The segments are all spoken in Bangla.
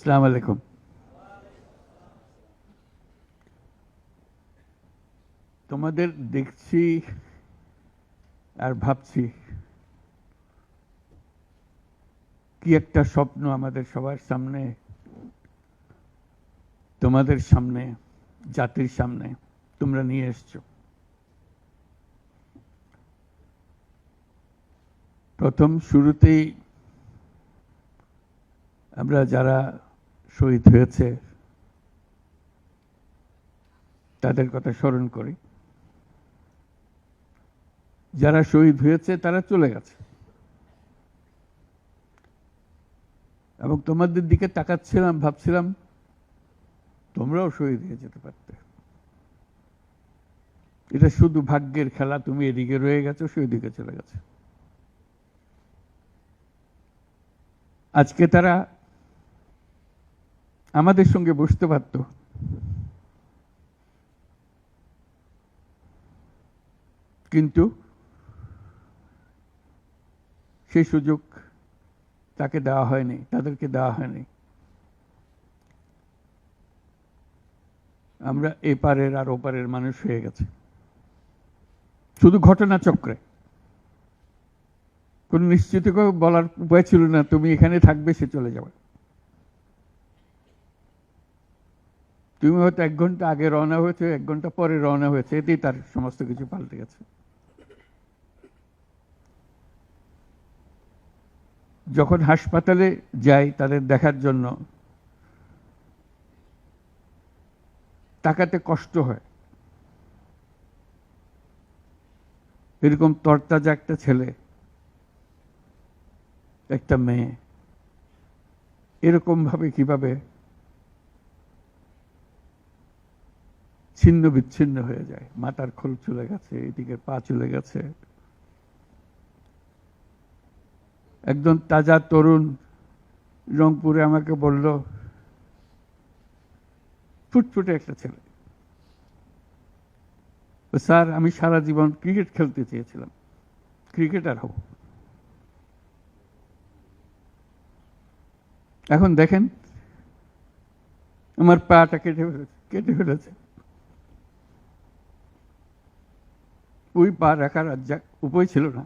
আসসালামু আলাইকুম। তোমাদের দেখছি আর ভাবছি কি একটা স্বপ্ন আমাদের সবার সামনে, তোমাদের সামনে, জাতির সামনে তোমরা নিয়ে এসছো। প্রথম শুরুতেই আমরা যারা শহীদ হয়েছে তাদের কথা স্মরণ করি। যারা শহীদ হয়েছে তারা চলে গেছে, এবং তোমাদের দিকে তাকাচ্ছিলাম, ভাবছিলাম তোমরাও শহীদ হয়ে যেতে পারতে। এটা শুধু ভাগ্যের খেলা, তুমি এদিকে রয়ে গেছো, সেই দিকে চলে গেছে। আজকে তারা আমাদের সঙ্গে বসতে পারত, কিন্তু সেই সুযোগ তাকে দেওয়া হয়নি, তাদেরকে দেওয়া হয়নি। আমরা এপারের আর ওপারের মানুষ হয়ে গেছে শুধু ঘটনাচক্রে। কোন নিশ্চিত বলার উপায় ছিল না তুমি এখানে থাকবে, সে চলে যাবে। তুমি হয়তো 1 ঘন্টা আগে রওনা হয়েছে, 1 ঘন্টা পরে রওনা হয়েছে, এতেই তার সমস্ত কিছু পাল্টে গেছে। যখন হাসপাতালে যাই তাদের দেখার জন্য, তাকাতে কষ্ট হয়। এরকম তরতাজা একটা ছেলে, একটা মেয়ে এরকম ভাবে কিভাবে ছিন্ন বিচ্ছিন্ন হয়ে যায়। মাথার খোল চলে গেছে, এদিকে পা চলে গেছে। একজন তাজা তরুণ রংপুরে আমাকে বলল, ফুটফুটে একটা ছেলে, স্যার আমি সারা জীবন ক্রিকেট খেলতে চেয়েছিলাম, ক্রিকেটার হব। এখন দেখেন আমার পাটা কেটে ফেলেছে। ওই পা রাখার উপায় ছিল না।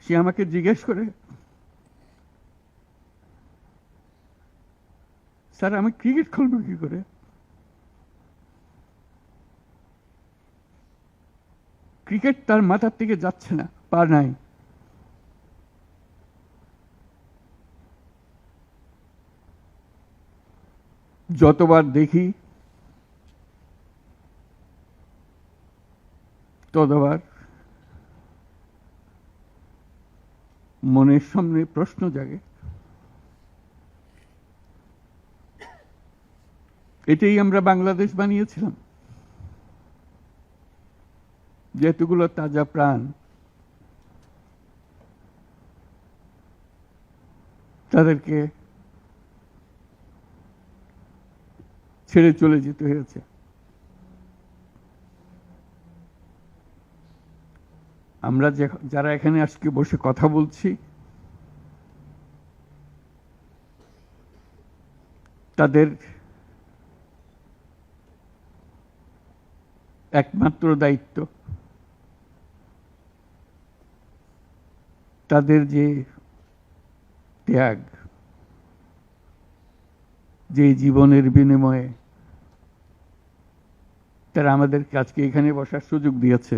সে আমাকে জিজ্ঞেস করে, স্যার আমি ক্রিকেট খেলবো কি করে? ক্রিকেট তার মাথার থেকে যাচ্ছে না, পা নাই। যতবার দেখি ততবার মনের সামনে প্রশ্ন জাগে। এটাই আমরা বাংলাদেশ বানিয়েছিলাম, যেগুলো তাজা প্রাণ তাদেরকে ছেড়ে চলে যেতে হয়েছে। আমরা যারা এখানে আজকে বসে কথা বলছি, তাদের একমাত্র দায়িত্ব তাদের যে ত্যাগ, যে জীবনের বিনিময়ে তারা আমাদেরকে আজকে এখানে বসার সুযোগ দিয়েছে।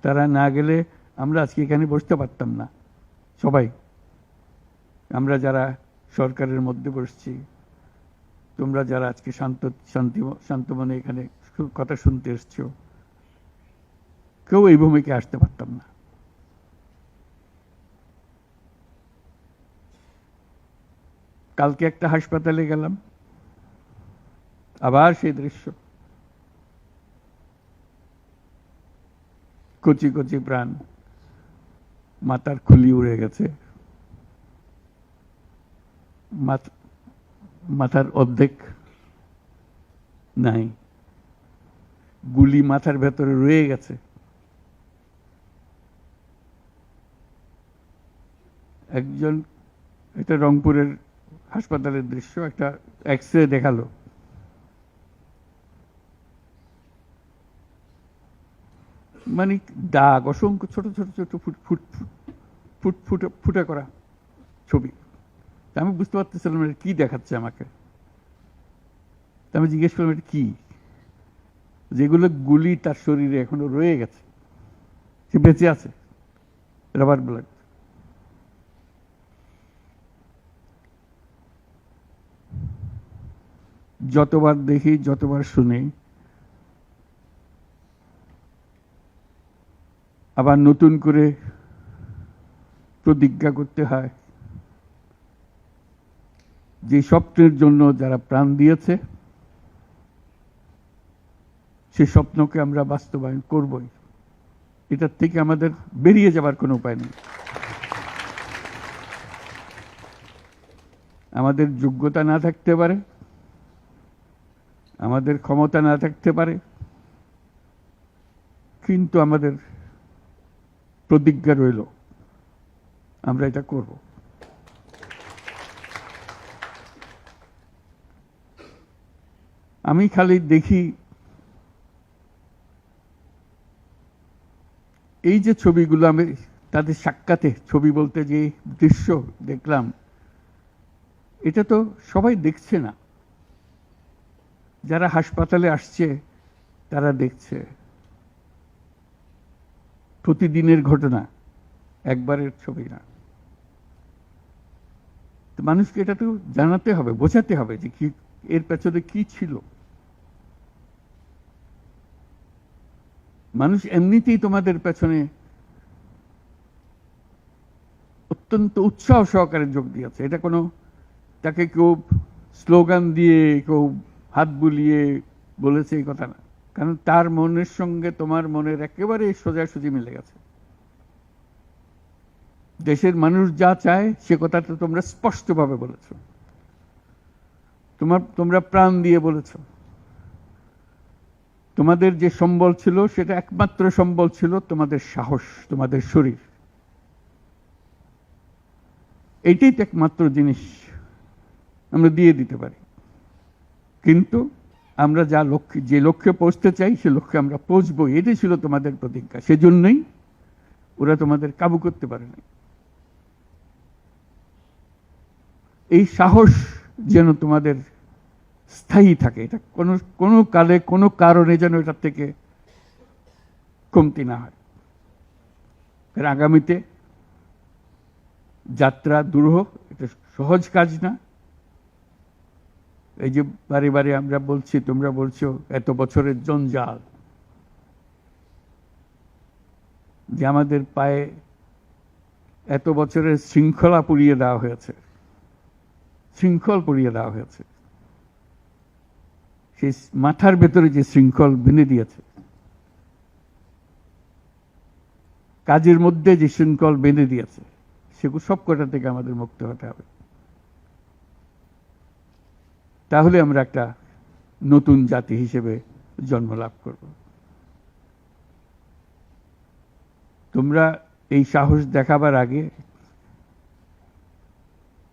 তারা না গেলে আমরা আজকে এখানে বসতে পারতাম না। সবাই আমরা যারা সরকারের মধ্যে বসছি, তোমরা যারা আজকে শান্ত মনে এখানে কথা শুনতে এসছো, কেউ এই ভূমিকায় আসতে পারতাম না। কালকে একটা হাসপাতালে গেলাম, আবার সেই দৃশ্য। কচি কচি প্রাণ, মাথার খুলি উড়ে গেছে, মাথার অর্ধেক নাই। গুলি মাথার ভেতরে রয়ে গেছে। একজন, এটা রংপুরের হাসপাতালের দৃশ্য, একটা এক্স-রে দেখালো, মানে দাগ, অসংখ্য ছোট ছোট ছোট ফুট ফুট ফুট ফুটে ফুটে করা ছবি। আমি বুঝতে পারতেছিলাম এটা কি দেখাচ্ছে আমাকে। আমি জিজ্ঞেস করলাম এটা কি? যেগুলো গুলি তার শরীরে এখনো রয়ে গেছে, সে বেঁচে আছে, রাবার ব্লাড। যতবার দেখি, যতবার শুনি, আবার নতুন করে প্রতিজ্ঞা করতে হয় যে স্বপ্নের জন্য যারা প্রাণ দিয়েছে সে স্বপ্নকে আমরা বাস্তবায়ন করবই। এটার থেকে আমাদের বেরিয়ে যাবার কোনো উপায় নেই। আমাদের যোগ্যতা না থাকতে পারে, আমাদের ক্ষমতা না থাকতে পারে, কিন্তু আমাদের প্রতিজ্ঞা রইল আমরা এটা করব। আমি খালি দেখি এই যে ছবিগুলো, আমি তাদের সাক্ষাতে ছবি বলতে যে দৃশ্য দেখলাম, এটা তো সবাই দেখছে না। যারা হাসপাতালে আসছে তারা দেখছে, প্রতিদিনের ঘটনা, একবারের ছবি না। তো মানুষকে এটা তো জানাতে হবে, বোঝাতে হবে যে কি এর পেছনে কি ছিল। মানুষ এমনিতেই তোমাদের পেছনে অত্যন্ত উৎসাহ সহকারে যোগ দিয়েছে। এটা কোনো তাকে কেউ স্লোগান দিয়ে, কেউ হাত বুলিয়ে বলেছে এই কথা না, কারণ তার মনের সঙ্গে তোমার মনের একেবারে সোজাসুজি মিলে গেছে। দেশের মানুষ যা চায় সে কথাটা তোমরা স্পষ্টভাবে বলেছ, তোমরা প্রাণ দিয়ে বলেছ। তোমাদের যে সম্বল ছিল সেটা একমাত্র সম্বল ছিল তোমাদের সাহস, তোমাদের শরীর। এইটাই তো একমাত্র জিনিস আমরা দিয়ে দিতে পারি। কিন্তু আমরা যে লক্ষ্যে পৌঁছতে চাই সে লক্ষ্যে আমরা পৌঁছবো, এটাই ছিল তোমাদের প্রতিজ্ঞা। সেজন্যই ওরা তোমাদের কাবু করতে পারে না। এই সাহস যেন তোমাদের স্থায়ী থাকে, এটা কোনো কালে কোনো কারণে যেন এটার থেকে কমতি না হয়। এর আগামীতে যাত্রা দুরূহ, এটা সহজ কাজ না। এই যে বারে বারে আমরা বলছি, তোমরা বলছো এত বছরের জঞ্জাল, যে আমাদের পায়ে এত বছরের শৃঙ্খলা পুড়িয়ে দেওয়া হয়েছে, শৃঙ্খল পুড়িয়ে দেওয়া হয়েছে। সেই মাথার ভেতরে যে শৃঙ্খল বেঁধে দিয়েছে, কাজের মধ্যে যে শৃঙ্খল বেঁধে দিয়েছে, সেগুলো সব কটা থেকে আমাদের মুক্ত হতে হবে। তাহলে আমরা একটা নতুন জাতি হিসেবে জন্ম লাভ করব। তোমরা এই সাহস দেখাবার আগে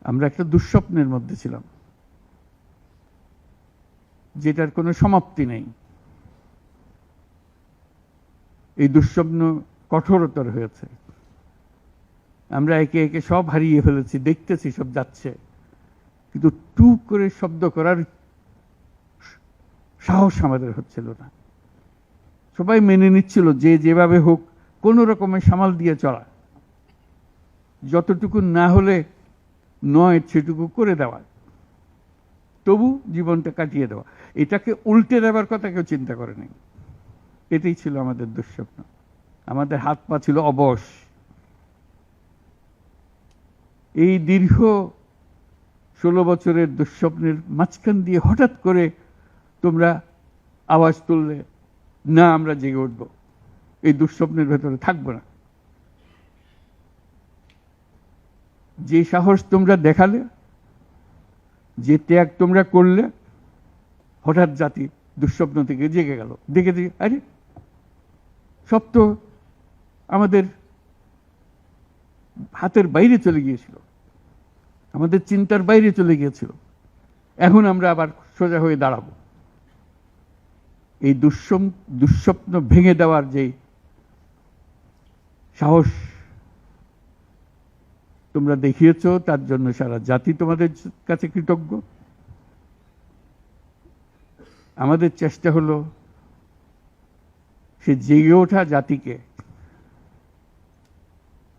আমরা একটা দুঃস্বপ্নের মধ্যে ছিলাম, যেটার কোনো সমাপ্তি নেই। এই দুঃস্বপ্ন কঠোরতর হয়েছে। আমরা একে একে সব হারিয়ে ফেলেছি, দেখতেছি সব যাচ্ছে, কিন্তু টুক করে শব্দ করার সাহস আমাদের হচ্ছিল না। সবাই মেনে নিচ্ছিল যে যেভাবে হোক কোন রকমের সামাল দিয়ে চলা, যতটুকু না হলে নয় সেটুকু করে দেওয়া, তবু জীবনটা কাটিয়ে দেওয়া। এটাকে উল্টে দেওয়ার কথা কেউ চিন্তা করে নাই। এটাই ছিল আমাদের দুঃস্বপ্ন। আমাদের হাত পা ছিল অবশ। এই দীর্ঘ 16 বছরের দুঃস্বপ্নের মাঝখান দিয়ে হঠাৎ করে তোমরা আওয়াজ তুললে, না আমরা জেগে উঠব, এই দুঃস্বপ্নের ভেতরে থাকবো না। যে সাহস তোমরা দেখালে, যে ত্যাগ তোমরা করলে, হঠাৎ জাতি দুঃস্বপ্ন থেকে জেগে গেল, দেখে দিয়ে আরে সব তো আমাদের হাতের বাইরে চলে গিয়েছিল, আমাদের চিন্তার বাইরে চলে গিয়েছিল, এখন আমরা আবার সোজা হয়ে দাঁড়াবো। এই দুঃস্বপ্ন ভেঙে দেওয়ার যে সাহস তোমরা দেখিয়েছ, তার জন্য সারা জাতি তোমাদের কাছে কৃতজ্ঞ। আমাদের চেষ্টা হলো সে জেগে ওঠা জাতিকে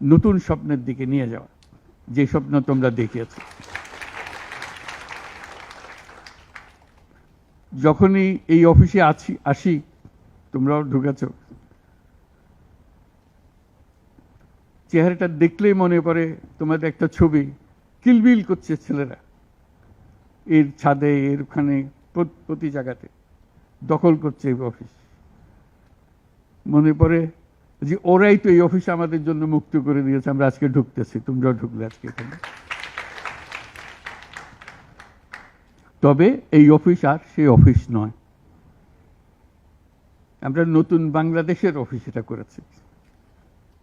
নতুন স্বপ্নের দিকে নিয়ে যাওয়া, যে স্বপ্ন তোমরা দেখিয়েছ। যখনই এই অফিসে আসি, তোমরাও ঢুকেছ, চেহারাটা দেখলেই মনে পড়ে তোমাদের একটা ছবি, কিলবিল করছে ছেলেরা এর ছাদে, এর ওখানে, প্রতি জায়গাতে দখল করছে এই অফিস। মনে পড়ে যে ওরাই তো এই অফিস আমাদের জন্য মুক্ত করে দিয়েছে, আমরা আজকে ঢুকতেছি, তোমরাও ঢুকলে আজকে এখানে। তবে এই অফিস আর সেই অফিস নয়, আমরা নতুন বাংলাদেশের অফিস এটা করেছি।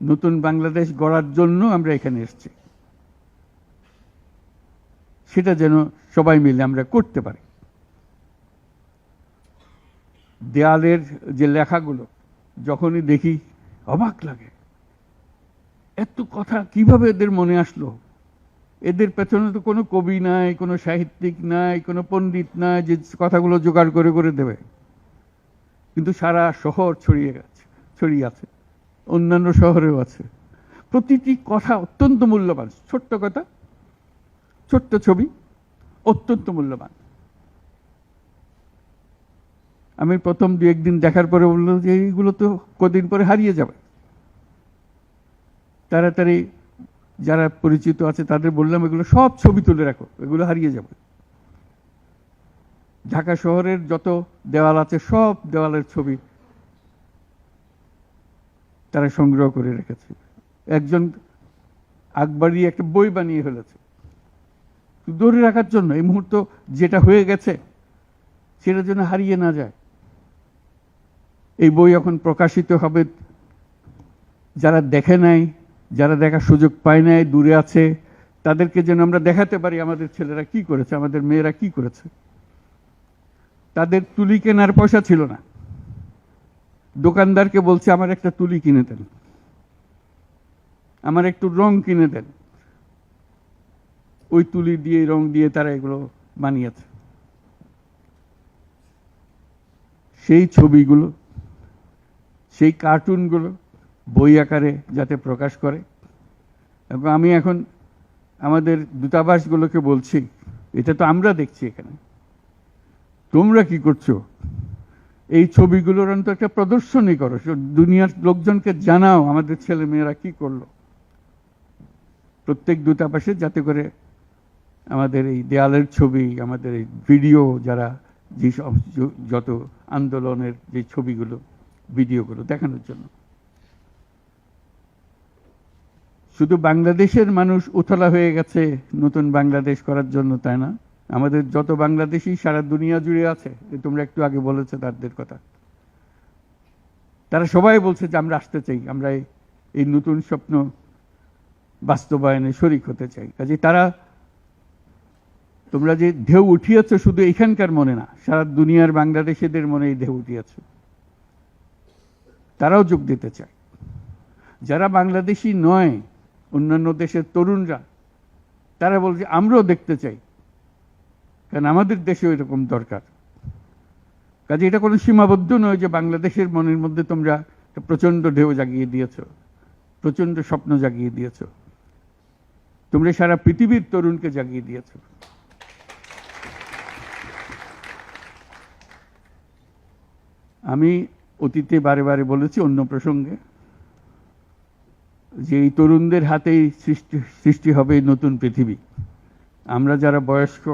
নতুন বাংলাদেশ গড়ার জন্য আমরা এখানে এসেছি, সেটা যেন সবাই মিলে আমরা করতে পারি। দেয়ালের যে লেখাগুলো যখনই দেখি অবাক লাগে, এত কথা কিভাবে এদের মনে আসলো। এদের পেছনে তো কোনো কবি নাই, কোনো সাহিত্যিক নাই, কোনো পণ্ডিত নাই যে কথাগুলো জোগাড় করে করে দেবে, কিন্তু সারা শহর ছড়িয়ে আছে, অন্যান্য শহরেও আছে। প্রতিটি কথা অত্যন্ত মূল্যবান, ছোট্ট কথা, ছোট্ট ছবি, অত্যন্ত মূল্যবান। আমি প্রথম দু একদিন দেখার পরে বললো যে এইগুলো তো কদিন পরে হারিয়ে যাবে। তাড়াতাড়ি যারা পরিচিত আছে তাদের বললাম এগুলো সব ছবি তুলে রাখো, এগুলো হারিয়ে যাবে। ঢাকা শহরের যত দেওয়াল আছে সব দেওয়ালের ছবি তারা সংগ্রহ করে রেখেছে। একজন আকবরী একটা বই বানিয়ে ফেলেছে ধরে রাখার জন্য, এই মুহূর্ত যেটা হয়ে গেছে সেটার জন্য হারিয়ে না যায়। এই বই এখন প্রকাশিত হবে, যারা দেখে নাই, যারা দেখার সুযোগ পায় নাই, দূরে আছে, তাদেরকে যেন আমরা দেখাতে পারি আমাদের ছেলেরা কি করেছে, আমাদের মেয়েরা কি করেছে। তাদের তুলি কেনার পয়সা ছিল না, দোকানদারকে বলছে আমার একটা তুলি কিনে দেন, আমার একটু রং কিনে দেন। ওই তুলি দিয়ে, রং দিয়ে তারা এগুলো বানিয়েছে। সেই ছবিগুলো, সেই কার্টুনগুলো বই আকারে যাতে প্রকাশ করে। এবং আমি এখন আমাদের দূতাবাসগুলোকে বলছি, এটা তো আমরা দেখছি এখানে, তোমরা কি করছো, এই ছবিগুলোর অন্তত একটা প্রদর্শনী করো, দুনিয়ার লোকজনকে জানাও আমাদের ছেলে মেয়েরা কি করলো। প্রত্যেক দূতাবাসে যাতে করে আমাদের এই দেয়ালের ছবি, আমাদের এই ভিডিও, যারা যে যত আন্দোলনের যে ছবিগুলো, ভিডিওগুলো দেখানোর জন্য। শুধু বাংলাদেশের মানুষ উতলা হয়ে গেছে নতুন বাংলাদেশ করার জন্য, তাই না? আমাদের যত বাংলাদেশী সারা দুনিয়া জুড়ে আছে, তোমরা একটু আগে বলেছো তাদের কথা, তারা সবাই বলছে যে আমরা আসতে চাই, আমরা এই নতুন স্বপ্ন বাস্তবায়নে শরিক হতে চাই। কাজে তারা, তোমরা যে ঢেউ উঠিয়েছ শুধু এখানকার মনে না, সারা দুনিয়ার বাংলাদেশিদের মনে এই ঢেউ উঠিয়েছ, তারাও যোগ দিতে চায়। যারা বাংলাদেশি নয়, অন্যান্য দেশের তরুণরা, তারা বলছে আমরাও দেখতে চাই, কারণ আমাদের দেশেও এরকম দরকার। কাজে এটা কোনো সীমাবদ্ধ নয় যে বাংলাদেশের মনের মধ্যে তোমরা প্রচন্ড ঢেউ জাগিয়ে দিয়েছ, প্রচন্ড স্বপ্ন জাগিয়ে দিয়েছ, তোমরা সারা পৃথিবীর তরুণকে জাগিয়ে দিয়েছ। আমি অতীতে বারে বারে বলেছি অন্য প্রসঙ্গে যে এই তরুণদের হাতেই সৃষ্টি হবে নতুন পৃথিবী। আমরা যারা বয়স্ক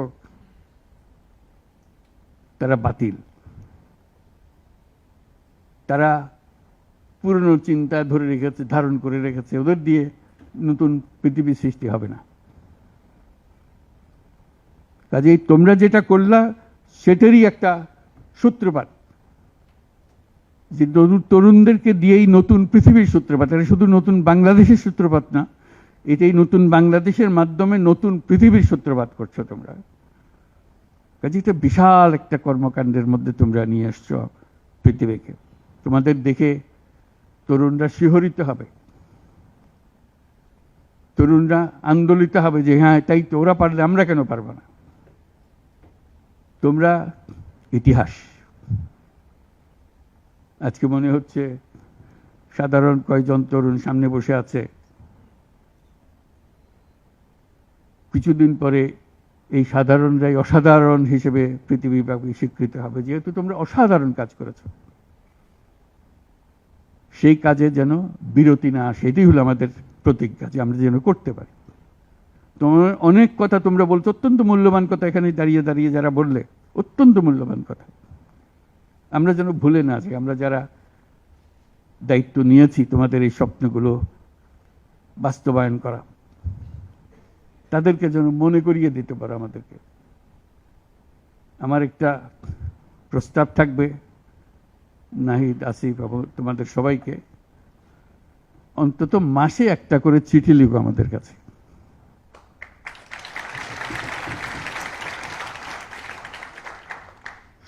তারা বাতিল, তারা পুরনো চিন্তা ধরে রেখেছে, ধারণ করে রেখেছে, ওদের দিয়ে নতুন পৃথিবী সৃষ্টি হবে না। কাজেই তোমরা যেটা করলা সেটারই একটা সূত্রপাত, যে তরুণদেরকে দিয়েই নতুন পৃথিবীর সূত্রপাত। এটা শুধু নতুন বাংলাদেশের সূত্রপাত না, এটাই নতুন বাংলাদেশের মাধ্যমে নতুন পৃথিবীর সূত্রপাত করছো তোমরা। কাজে এটা বিশাল একটা কর্মকাণ্ডের মধ্যে তোমরা নিয়ে আসছো পৃথিবীকে। তোমাদের দেখে তরুণরা শিহরিত হবে, তরুণরা আন্দোলিত হবে যে হ্যাঁ তাই তো, ওরা পারলে আমরা কেন পারবো না। তোমরা ইতিহাস। আজকে মনে হচ্ছে সাধারণ কয়েকজন তরুণ সামনে বসে আছে, কিছুদিন পরে এই সাধারণরাই অসাধারণ হিসেবে পৃথিবীব্যাপী স্বীকৃত হবে, যেহেতু তোমরা অসাধারণ কাজ করেছ। সেই কাজে যেন বিরতি না আসে, এটাই হলো আমাদের প্রতিজ্ঞা, যে আমরা যেন করতে পারি। তোমার অনেক কথা তোমরা বলছো, অত্যন্ত মূল্যবান কথা, এখানে দাঁড়িয়ে দাঁড়িয়ে যারা বললে অত্যন্ত মূল্যবান কথা, আমরা যেন ভুলে না যাই। আমরা যারা দায়িত্ব নিয়েছি তোমাদের এই স্বপ্নগুলো বাস্তবায়ন করা, তাদেরকে যেন মনে করিয়ে দিতে পারো আমাদেরকে। আমার একটা প্রস্তাব থাকবে নাহিদ, আসিফ এবং তোমাদের সবাইকে, অন্তত মাসে একটা করে চিঠি লিখো আমাদের কাছে।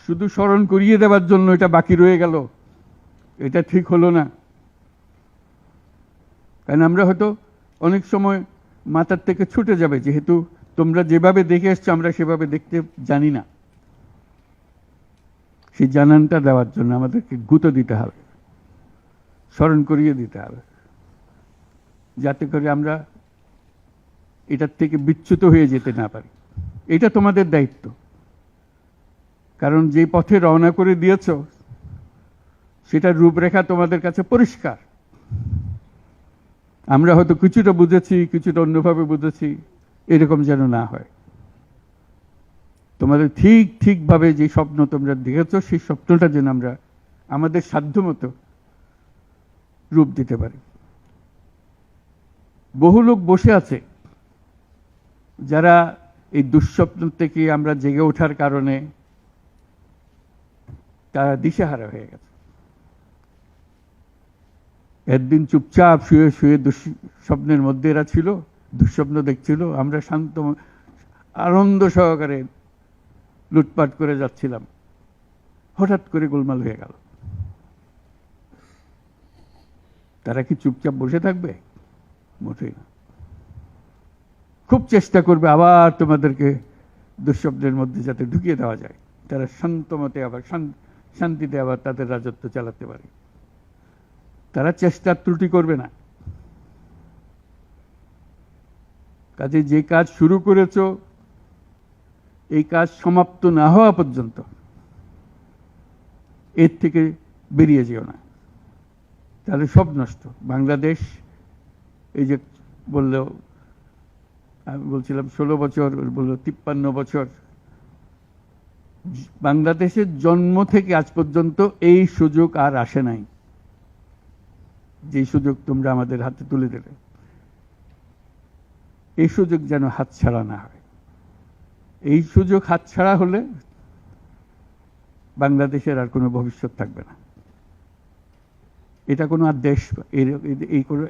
শুধু স্মরণ করিয়ে দেওয়ার জন্য এটা বাকি রয়ে গেল, এটা ঠিক হলো না। কারণ আমরা হয়তো অনেক সময় মাথার থেকে ছুটে যাবে, যেহেতু তোমরা যেভাবে দেখে এসছো আমরা সেভাবে দেখতে জানি না। সেই জানানটা দেওয়ার জন্য আমাদেরকে গুঁতো দিতে হবে, স্মরণ করিয়ে দিতে হবে, যাতে করে আমরা এটার থেকে বিচ্যুত হয়ে যেতে না পারি। এটা তোমাদের দায়িত্ব, কারণ যে পথে রওনা করে দিয়েছ সেটার রূপরেখা তোমাদের কাছে পরিষ্কার। আমরা হয়তো কিছুটা বুঝেছি, কিছুটা অন্যভাবে বুঝেছি, এরকম যেন না হয়। তোমাদের ঠিকভাবে যে স্বপ্ন তোমরা দেখেছ, সেই স্বপ্নটা যেন আমরা আমাদের সাধ্যমতো রূপ দিতে পারি। বহু লোক বসে আছে যারা এই দুঃস্বপ্ন থেকে আমরা জেগে ওঠার কারণে তারা দিশেহারা হয়ে গেছে। একদিন চুপচাপ শুয়ে শুয়ে দুঃস্বপ্নের মধ্যে এরা ছিল, দুঃস্বপ্ন দেখছিল, আমরা শান্ত আনন্দ সহকারে লুটপাট করে যাচ্ছিলাম, হঠাৎ করে গোলমাল হয়ে গেল। তারা কি চুপচাপ বসে থাকবে? মোটেই না। খুব চেষ্টা করবে আবার তোমাদেরকে দুঃস্বপ্নের মধ্যে যাতে ঢুকিয়ে দেওয়া যায়, তারা শান্তমতে আবার শান্তিতে আবার তাদের রাজত্ব চালাতে পারে। তারা চেষ্টার ত্রুটি করবে না। কাজে যে কাজ শুরু করেছো, এই কাজ সমাপ্ত না হওয়া পর্যন্ত এর থেকে বেরিয়ে যেও না, তাহলে সব নষ্ট। বাংলাদেশ এই যে বললো, আমি বলছিলাম 16 বছর, বললো 53 বছর। বাংলাদেশের জন্ম থেকে আজ পর্যন্ত এই সুযোগ আর আসে নাই, যে সুযোগ তোমরা আমাদের হাতে তুলে দেবে। এই সুযোগ যেন হাতছাড়া না হয়। এই সুযোগ হাতছাড়া হলে বাংলাদেশের আর কোনো ভবিষ্যৎ থাকবে না। এটা কোনো আর দেশ,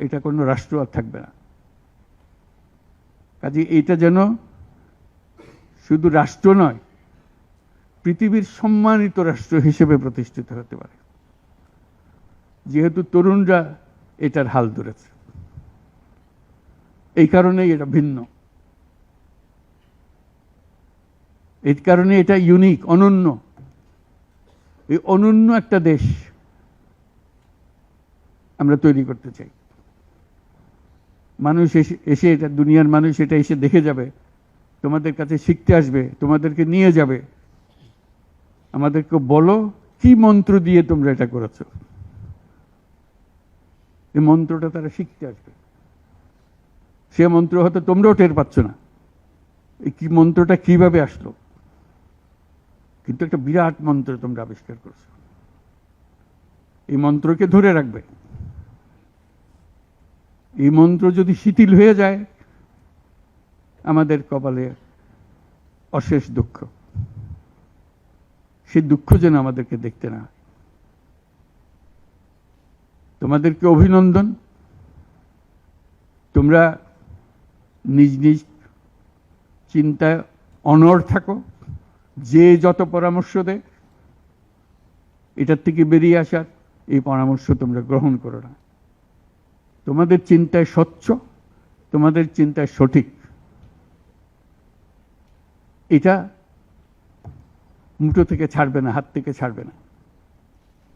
এটা কোনো রাষ্ট্র আর থাকবে না। কাজে এইটা যেন শুধু রাষ্ট্র নয়, পৃথিবীর সম্মানিত রাষ্ট্র হিসেবে প্রতিষ্ঠিত হতে পারে, যেহেতু তরুণরা এটার হাল ধরেছে। এই কারণেই এটা ভিন্ন, এই কারণে এটা ইউনিক, অনন্য। এই অনন্য একটা দেশ আমরা তৈরি করতে চাই। মানুষ এসে এটা, দুনিয়ার মানুষ এটা এসে দেখে যাবে, তোমাদের কাছে শিখতে আসবে, তোমাদেরকে নিয়ে যাবে। আমাদেরকে বলো কি মন্ত্র দিয়ে তোমরা এটা করেছো, এই মন্ত্রটা তারা শিখতে আসবে। সে মন্ত্র হয়তো তোমরাও টের পাচ্ছ না, এই কি মন্ত্রটা কিভাবে আসলো, কিন্তু একটা বিরাট মন্ত্র তোমরা আবিষ্কার করছো। এই মন্ত্রকে ধরে রাখবে। এই মন্ত্র যদি শিথিল হয়ে যায়, আমাদের কপালে অশেষ দুঃখ। সে দুঃখ যেন আমাদেরকে দেখতে না হয়। তোমাদেরকে অভিনন্দন। তোমরা নিজ নিজ চিন্তায় অনড় থাকো। যে যত পরামর্শ দেয় এটার থেকে বেরিয়ে আসার, এই পরামর্শ তোমরা গ্রহণ করো না। তোমাদের চিন্তায় স্বচ্ছ, তোমাদের চিন্তায় সঠিক, এটা মুঠো থেকে ছাড়বে না, হাত থেকে ছাড়বে না,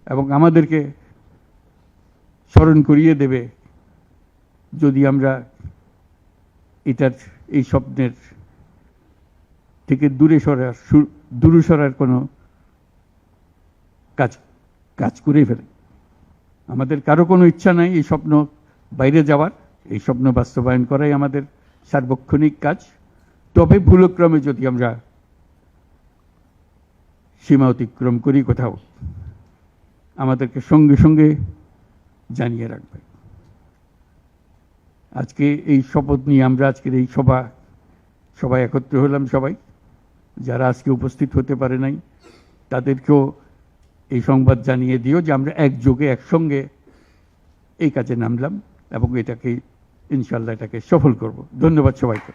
এবং আমাদেরকে স্মরণ করিয়ে দেবে যদি আমরা এটার, এই স্বপ্নের থেকে দূরে সরার কোনো কাজ করে ফেলে। আমাদের কারো কোনো ইচ্ছা নাই এই স্বপ্ন বাইরে যাওয়ার, এই স্বপ্ন বাস্তবায়ন করাই আমাদের সার্বক্ষণিক কাজ। তবে ভুলক্রমে যদি আমরা সীমা অতিক্রম করি কোথাও, আমাদেরকে সঙ্গে সঙ্গে জানিয়ে রাখবে। আজকে এই শপথ নিয়ে আমরা আজকের এই সবাই একত্র হলাম। সবাই যারা আজকে উপস্থিত হতে পারে নাই তাদেরকেও এই সংবাদ জানিয়ে দিও যে আমরা একযোগে একসঙ্গে এই কাজে নামলাম এবং এটাকে ইনশাল্লাহ এটাকে সফল করব। ধন্যবাদ সবাইকে।